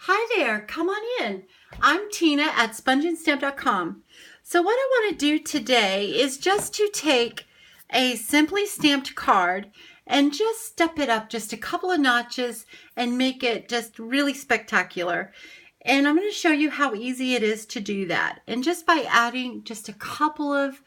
Hi there, come on in. I'm Tina at spongeandstamp.com. So what I want to do today is just to take a simply stamped card and just step it up just a couple of notches and make it just really spectacular. And I'm going to show you how easy it is to do that. And just by adding just a couple of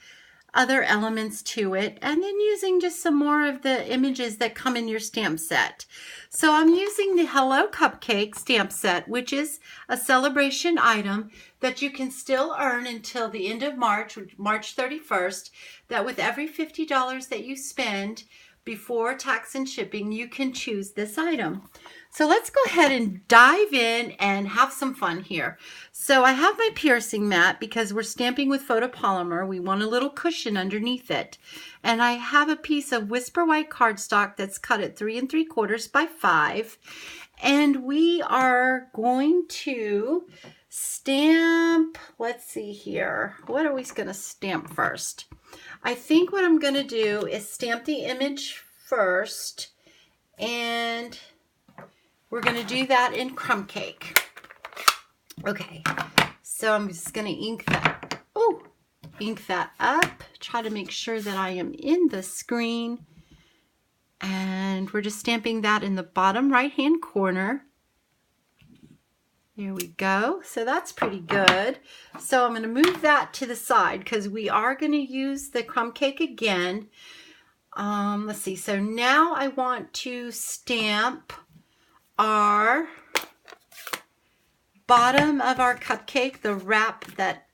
other elements to it and then using just some more of the images that come in your stamp set. So I'm using the Hello Cupcake stamp set, which is a celebration item that you can still earn until the end of March, March 31st, that with every $50 that you spend before tax and shipping, you can choose this item. So let's go ahead and dive in and have some fun here. So I have my piercing mat because we're stamping with photopolymer. We want a little cushion underneath it. And I have a piece of Whisper White cardstock that's cut at 3 3/4 by 5. And we are going to stamp, let's see here. What are we going to stamp first? I think what I'm going to do is stamp the image first, and we're going to do that in crumb cake. Okay, so I'm just going to ink that up, try to make sure that I am in the screen, and we're just stamping that in the bottom right hand corner. There we go. So that's pretty good. So I'm going to move that to the side because we are going to use the crumb cake again. Let's see. So now I want to stamp our bottom of our cupcake, the wrap that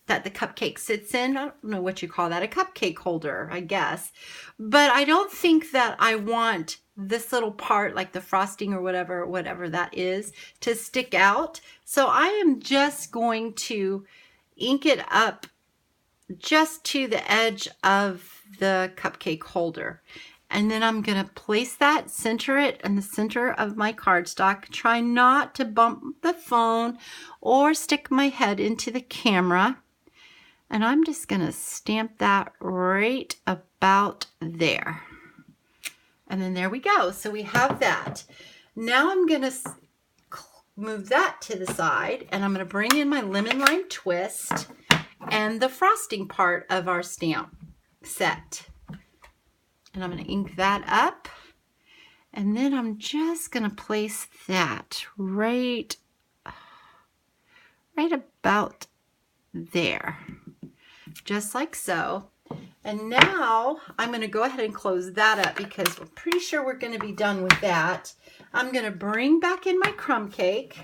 the cupcake sits in. I don't know what you call that, a cupcake holder, I guess. But I don't think that I want this little part, like the frosting or whatever that is, to stick out. So I am just going to ink it up just to the edge of the cupcake holder. And then I'm going to place that, center it in the center of my cardstock. Try not to bump the phone or stick my head into the camera. And I'm just going to stamp that right about there. And then there we go. So we have that. Now I'm going to move that to the side, and I'm going to bring in my lemon lime twist and the frosting part of our stamp set. And I'm going to ink that up. And then I'm just going to place that right about there. Just like so. And now I'm going to go ahead and close that up because we're pretty sure we're going to be done with that. I'm going to bring back in my crumb cake,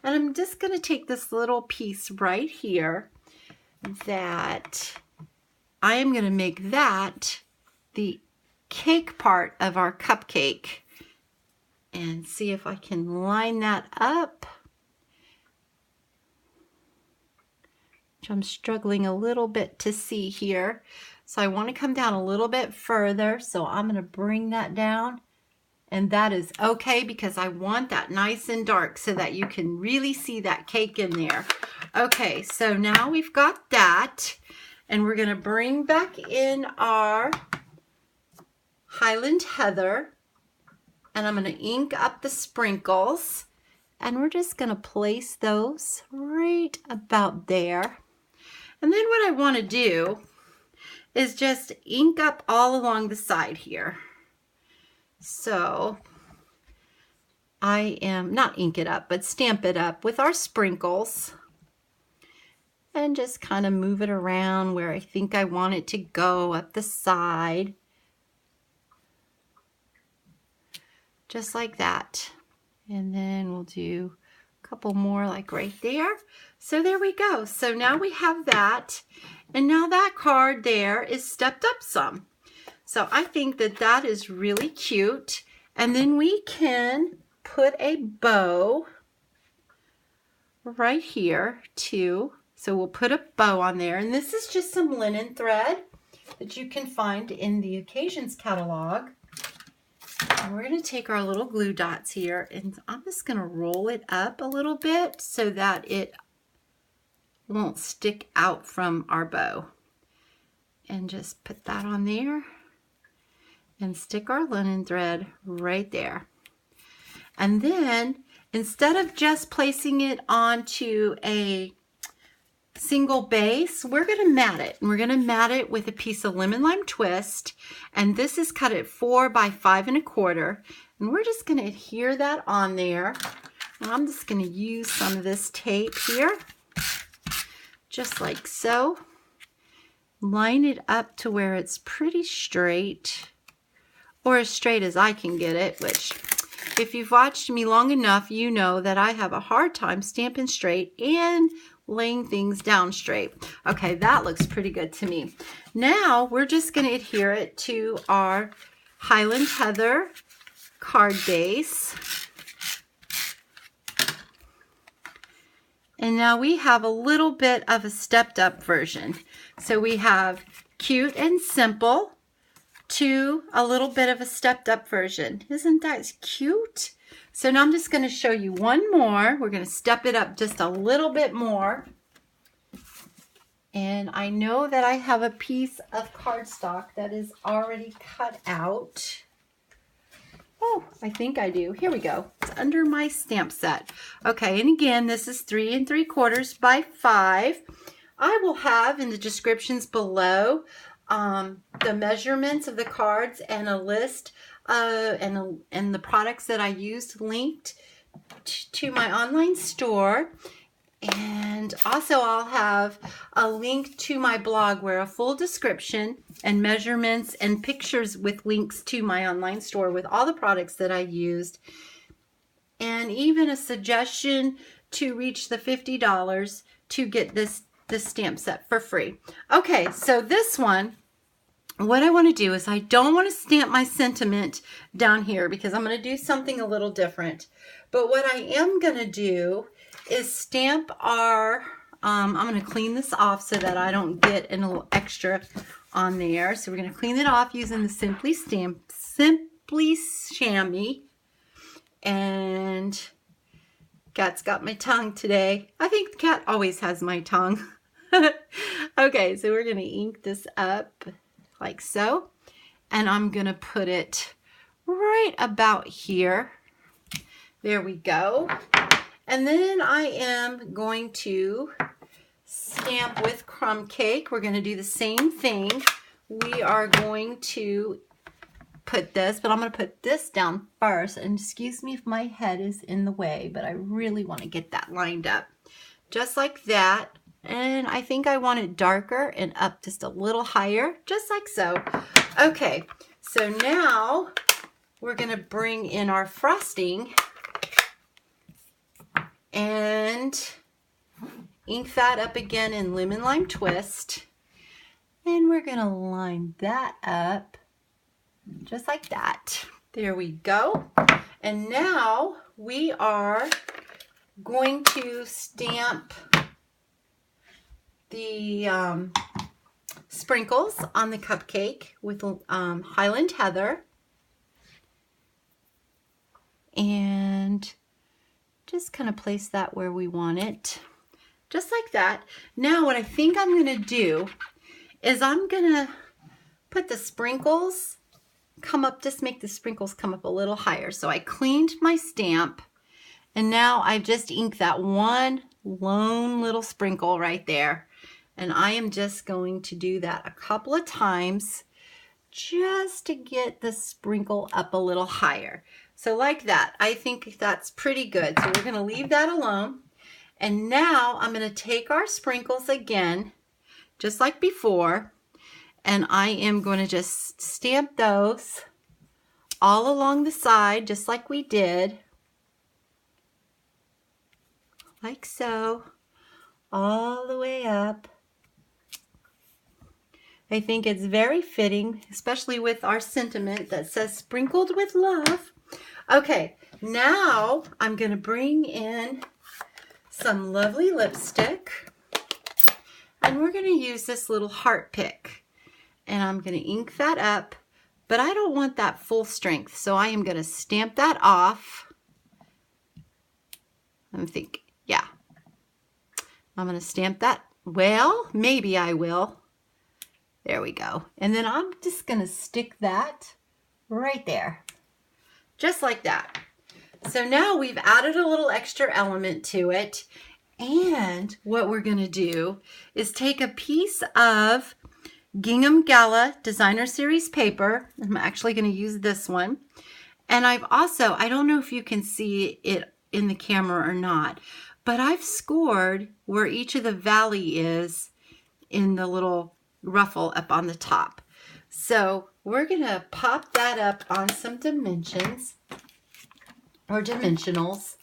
and I'm just going to take this little piece right here that I am going to make that the cake part of our cupcake, and see if I can line that up. Which I'm struggling a little bit to see here. So I want to come down a little bit further. So I'm going to bring that down. And that is okay because I want that nice and dark so that you can really see that cake in there. Okay, so now we've got that. And we're going to bring back in our Highland Heather. And I'm going to ink up the sprinkles. And we're just going to place those right about there. And then what I want to do is just ink up all along the side here. So I am not ink it up, but stamp it up with our sprinkles and just kind of move it around where I think I want it to go up the side. Just like that. And then we'll do a couple more like right there. So there we go. So now we have that. And now that card there is stepped up some. So I think that that is really cute. And then we can put a bow right here too. So we'll put a bow on there. And this is just some linen thread that you can find in the Occasions catalog. And we're going to take our little glue dots here, and I'm just going to roll it up a little bit so that it won't stick out from our bow. And just put that on there and stick our linen thread right there. And then instead of just placing it onto a single base, we're going to mat it. And we're going to mat it with a piece of lemon lime twist. And this is cut at 4 by 5 1/4. And we're just going to adhere that on there. And I'm just going to use some of this tape here, just like so. Line it up to where it's pretty straight, or as straight as I can get it, which if you've watched me long enough, you know that I have a hard time stamping straight and laying things down straight. Okay, that looks pretty good to me. Now we're just going to adhere it to our Highland Heather card base. And now we have a little bit of a stepped up version. So we have cute and simple to a little bit of a stepped up version. Isn't that cute? So now I'm just going to show you one more. We're going to step it up just a little bit more. And I know that I have a piece of cardstock that is already cut out. Oh, I think I do. Here we go. It's under my stamp set. Okay, and again, this is 3 3/4 by 5. I will have in the descriptions below the measurements of the cards and a list and the products that I used linked to my online store. And also I'll have a link to my blog where a full description and measurements and pictures with links to my online store with all the products that I used, and even a suggestion to reach the $50 to get this stamp set for free. Okay, so this one, what I want to do is I don't want to stamp my sentiment down here because I'm going to do something a little different. But what I am going to do is stamp our, I'm going to clean this off so that I don't get a little extra on there. So we're going to clean it off using the Simply Chamois. And Cat's got my tongue today. I think the cat always has my tongue. Okay, so we're going to ink this up like so. And I'm going to put it right about here. There we go. And then I am going to stamp with crumb cake. We're going to do the same thing. We are going to put this, but I'm going to put this down first. And excuse me if my head is in the way, but I really want to get that lined up. Just like that. And I think I want it darker and up just a little higher, just like so. Okay, so now we're going to bring in our frosting and ink that up again in lemon lime twist. And we're going to line that up just like that. There we go. And now we are going to stamp the sprinkles on the cupcake with Highland Heather. And just kind of place that where we want it. Just like that. Now what I think I'm going to do is I'm going to put the sprinkles come up, just make the sprinkles come up a little higher. So I cleaned my stamp and now I just inked that one lone little sprinkle right there. And I am just going to do that a couple of times just to get the sprinkle up a little higher. So like that, I think that's pretty good. So we're going to leave that alone. And now I'm going to take our sprinkles again, just like before, and I am going to just stamp those all along the side, just like we did. Like so, all the way up. I think it's very fitting, especially with our sentiment that says sprinkled with love. Okay, now I'm going to bring in some lovely lipstick, and we're going to use this little heart pick, and I'm going to ink that up, but I don't want that full strength, so I am going to stamp that off. I'm thinking, yeah, I'm going to stamp that. Well, maybe I will. There we go. And then I'm just going to stick that right there. Just like that. So now we've added a little extra element to it. And what we're going to do is take a piece of Gingham Gala Designer Series paper. I'm actually going to use this one. And I've also, I don't know if you can see it in the camera or not, but I've scored where each of the valley is in the little ruffle up on the top. So we're going to pop that up on some dimensions or dimensionals.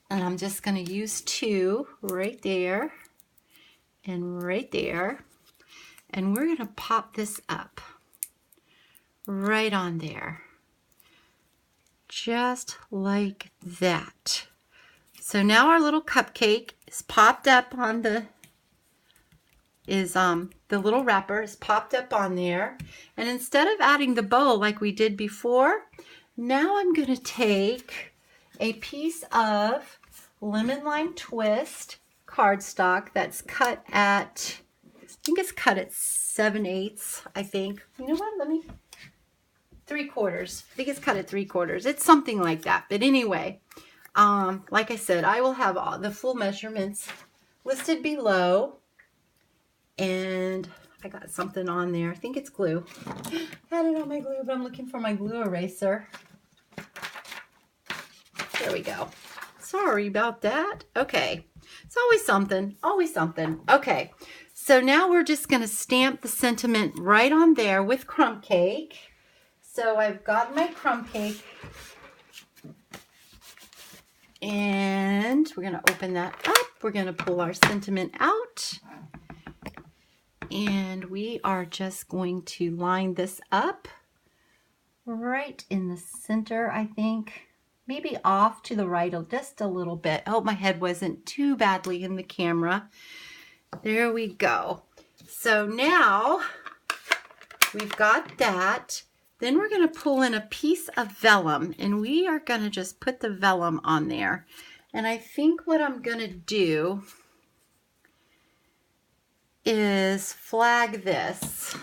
And I'm just going to use 2 right there and right there. And we're going to pop this up right on there. Just like that. So now our little cupcake is popped up on the little wrapper is popped up on there. And instead of adding the bow like we did before, now I'm going to take a piece of lemon lime twist cardstock that's cut at, I think it's cut at 7/8, I think. You know what? Let me, 3/4. I think it's cut at 3/4. It's something like that. But anyway, like I said, I will have all the full measurements listed below. And I got something on there. I think it's glue. I had it on my glue, but I'm looking for my glue eraser. There we go. Sorry about that. Okay. It's always something. Always something. Okay. So now we're just going to stamp the sentiment right on there with crumb cake. So I've got my crumb cake. And we're going to open that up. We're going to pull our sentiment out. And we are just going to line this up right in the center, I think. Maybe off to the right just a little bit. I hope my head wasn't too badly in the camera. There we go. So now we've got that. Then we're going to pull in a piece of vellum, and we are going to just put the vellum on there. And I think what I'm going to do is flag this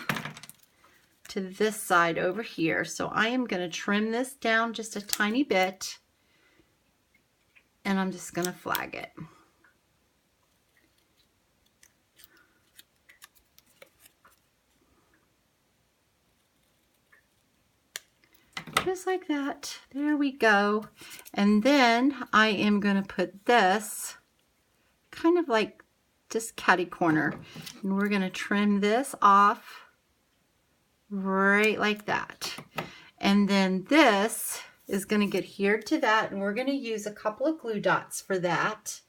to this side over here. So I am going to trim this down just a tiny bit, and I'm just going to flag it. Just like that. There we go. And then I am going to put this kind of like just catty corner, and we're going to trim this off right like that. And then this is going to get adhered to that, and we're going to use a couple of glue dots for that.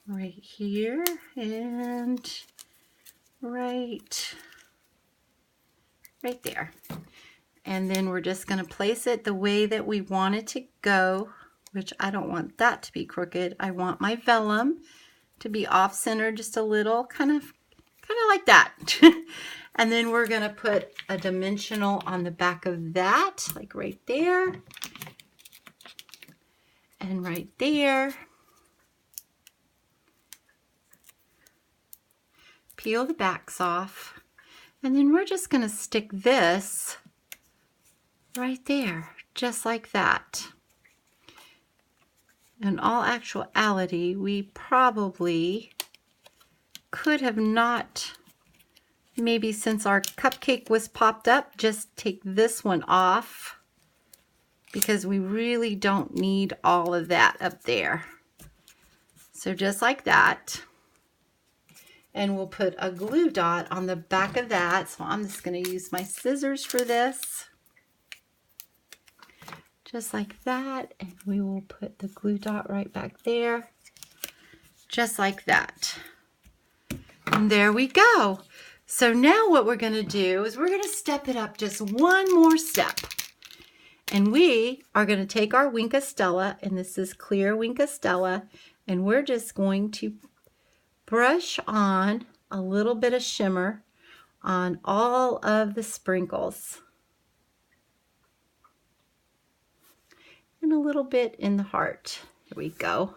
Right here and right there. And then we're just going to place it the way that we want it to go, which I don't want that to be crooked. I want my vellum to be off center just a little, kind of like that. And then we're going to put a dimensional on the back of that, like right there and right there. Peel the backs off, and then we're just going to stick this right there, just like that. In all actuality, we probably could have not, maybe since our cupcake was popped up, just take this one off, because we really don't need all of that up there. So just like that. And we'll put a glue dot on the back of that. So I'm just going to use my scissors for this. Just like that. And we will put the glue dot right back there. Just like that. And there we go. So now what we're going to do is we're going to step it up just one more step. And we are going to take our Wink Stella, and this is clear Wink Stella, and we're just going to brush on a little bit of shimmer on all of the sprinkles. And a little bit in the heart. Here we go.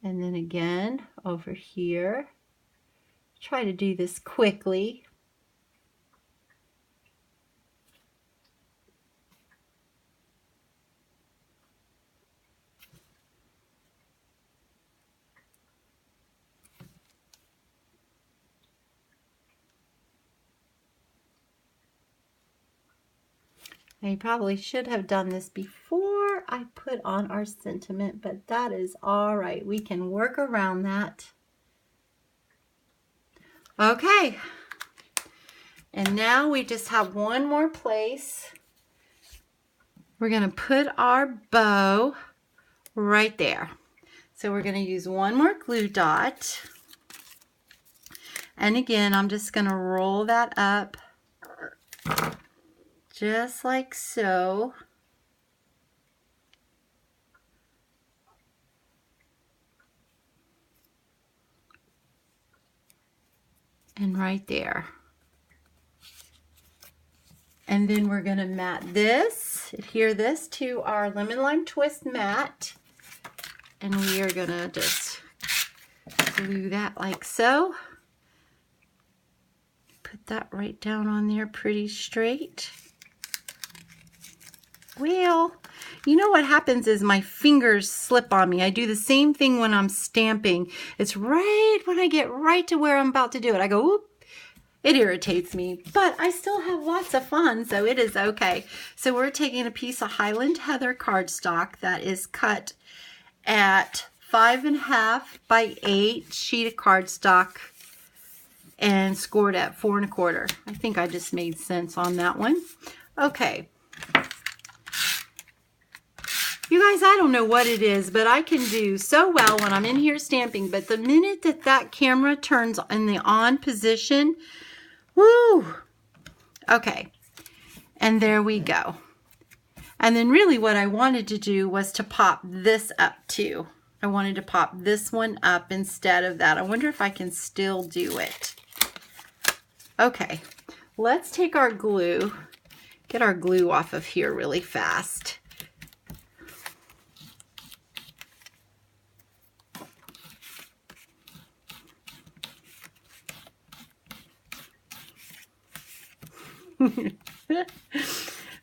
And then again over here, Try to do this quickly. I probably should have done this before I put on our sentiment, but that is all right. We can work around that. Okay. And now we just have one more place. We're going to put our bow right there. So we're going to use one more glue dot. And again, I'm just going to roll that up just like so. And right there. And then we're going to mat this, adhere this to our lemon lime twist mat. And we are going to just glue that like so. Put that right down on there pretty straight. Well, you know what happens is my fingers slip on me. I do the same thing when I'm stamping. It's right when I get right to where I'm about to do it. I go, whoop. It irritates me, but I still have lots of fun, so it is okay. So we're taking a piece of Highland Heather cardstock that is cut at 5.5 by 8 sheet of cardstock and scored at 4 1/4. I think I just made sense on that one. Okay. You guys, I don't know what it is, but I can do so well when I'm in here stamping, but the minute that that camera turns in the on position, woo! Okay, and there we go. And then really what I wanted to do was to pop this up too. I wanted to pop this one up instead of that. I wonder if I can still do it. Okay, let's take our glue, get our glue off of here really fast.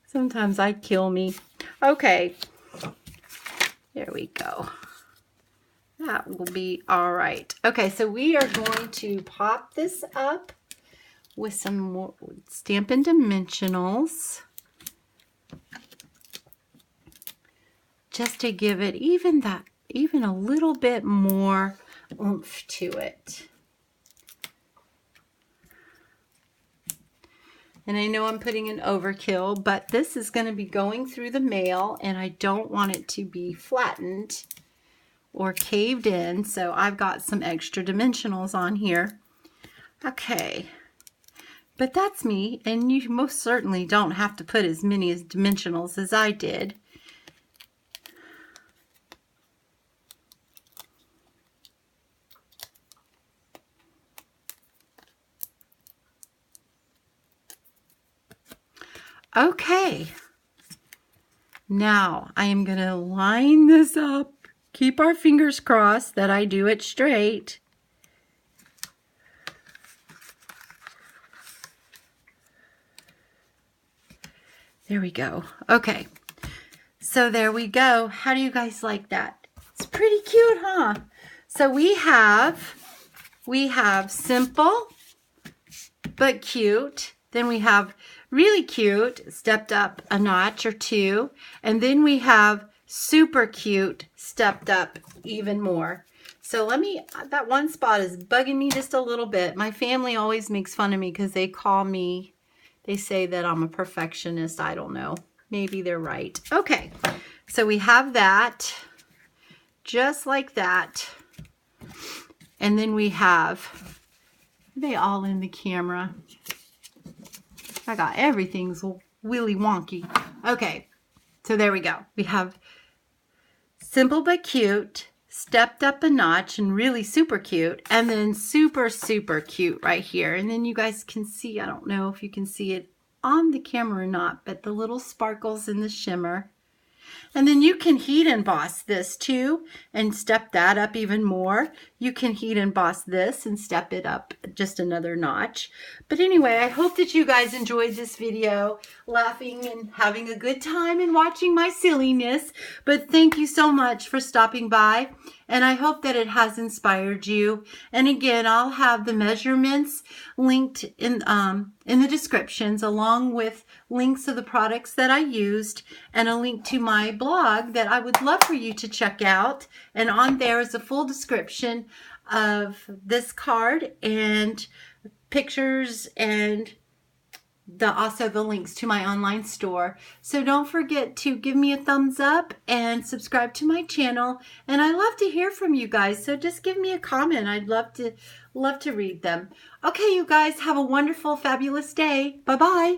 Sometimes I kill me. Okay, there we go. That will be all right. Okay, so we are going to pop this up with some more Stampin' Dimensionals just to give it even a little bit more oomph to it. And I know I'm putting an overkill, but this is going to be going through the mail, and I don't want it to be flattened or caved in, so I've got some extra dimensionals on here. Okay, but that's me, and you most certainly don't have to put as many as dimensionals as I did. Okay, now I am going to line this up. Keep our fingers crossed that I do it straight. There we go. Okay, so there we go. How do you guys like that? It's pretty cute, huh? So we have simple but cute. Then we have really cute, stepped up a notch or two. And then we have super cute, stepped up even more. So that one spot is bugging me just a little bit. My family always makes fun of me because they say that I'm a perfectionist. I don't know. Maybe they're right. Okay, so we have that, just like that. And then we have, are they all in the camera? I got everything's willy wonky. Okay, so there we go. We have simple but cute, stepped up a notch, and really super cute, and then super, super cute right here. And then you guys can see, I don't know if you can see it on the camera or not, but the little sparkles in the shimmer. And then you can heat emboss this too and step that up even more. You can heat emboss this and step it up just another notch. But anyway, I hope that you guys enjoyed this video, laughing and having a good time and watching my silliness. But thank you so much for stopping by, and I hope that it has inspired you. And again, I'll have the measurements linked in the descriptions, along with links of the products that I used and a link to my blog that I would love for you to check out. And on there is a full description of this card and pictures and also the links to my online store. So don't forget to give me a thumbs up and subscribe to my channel. And I love to hear from you guys. So just give me a comment. I'd love to read them. Okay, you guys, have a wonderful, fabulous day. Bye-bye.